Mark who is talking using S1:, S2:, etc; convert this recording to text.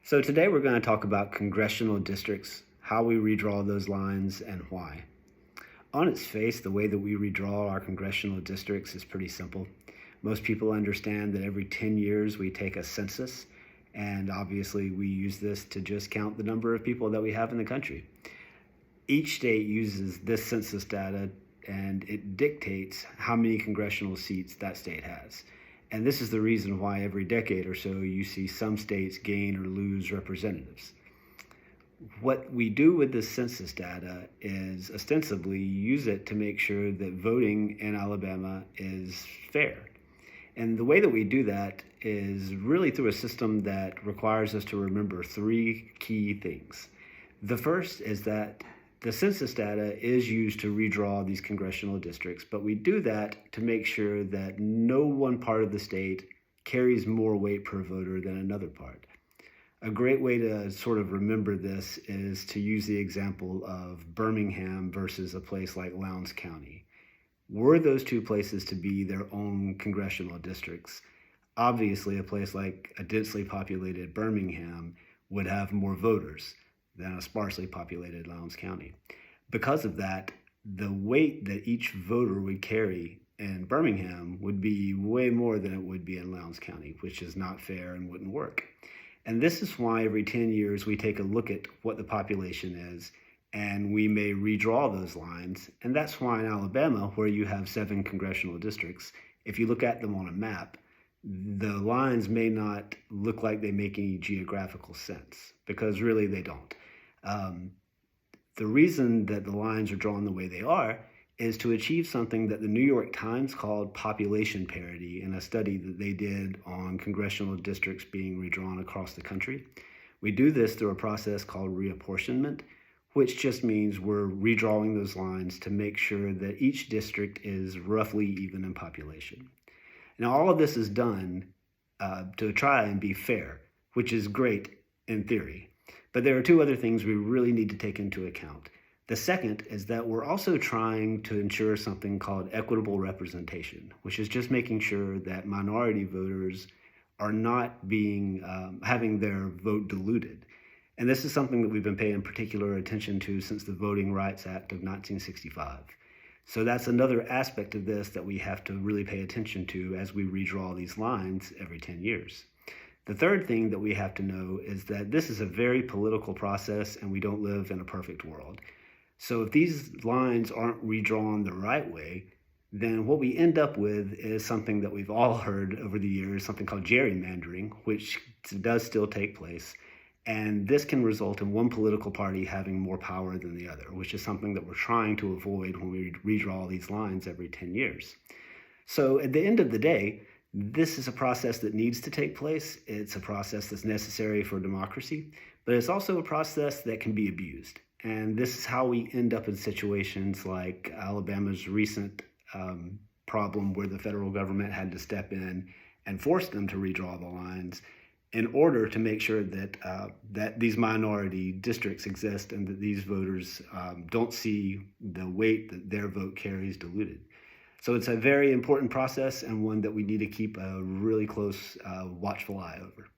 S1: So today we're going to talk about congressional districts, how we redraw those lines, and why. On its face, the way that we redraw our congressional districts is pretty simple. Most people understand that every 10 years we take a census, and obviously we use this to just count the number of people that we have in the country. Each state uses this census data and it dictates how many congressional seats that state has. And this is the reason why every decade or so you see some states gain or lose representatives. What we do with this census data is ostensibly use it to make sure that voting in Alabama is fair. And the way that we do that is really through a system that requires us to remember three key things. The first is that the census data is used to redraw these congressional districts, but we do that to make sure that no one part of the state carries more weight per voter than another part. A great way to sort of remember this is to use the example of Birmingham versus a place like Lowndes County. Were those two places to be their own congressional districts, obviously a place like a densely populated Birmingham would have more voters than a sparsely populated Lowndes County. Because of that, the weight that each voter would carry in Birmingham would be way more than it would be in Lowndes County, which is not fair and wouldn't work. And this is why every 10 years we take a look at what the population is and we may redraw those lines. And that's why in Alabama, where you have 7 congressional districts, if you look at them on a map, the lines may not look like they make any geographical sense, because really they don't. The reason that the lines are drawn the way they are is to achieve something that the New York Times called population parity in a study that they did on congressional districts being redrawn across the country. We do this through a process called reapportionment, which just means we're redrawing those lines to make sure that each district is roughly even in population. Now, all of this is done to try and be fair, which is great in theory. But there are 2 other things we really need to take into account. The second is that we're also trying to ensure something called equitable representation, which is just making sure that minority voters are not being having their vote diluted. And this is something that we've been paying particular attention to since the Voting Rights Act of 1965. So that's another aspect of this that we have to really pay attention to as we redraw these lines every 10 years. The third thing that we have to know is that this is a very political process and we don't live in a perfect world. So if these lines aren't redrawn the right way, then what we end up with is something that we've all heard over the years, something called gerrymandering, which does still take place. And this can result in one political party having more power than the other, which is something that we're trying to avoid when we redraw these lines every 10 years. So at the end of the day, this is a process that needs to take place. It's a process that's necessary for democracy, but it's also a process that can be abused. And this is how we end up in situations like Alabama's recent problem where the federal government had to step in and force them to redraw the lines in order to make sure that that these minority districts exist and that these voters don't see the weight that their vote carries diluted. So it's a very important process and one that we need to keep a really close watchful eye over.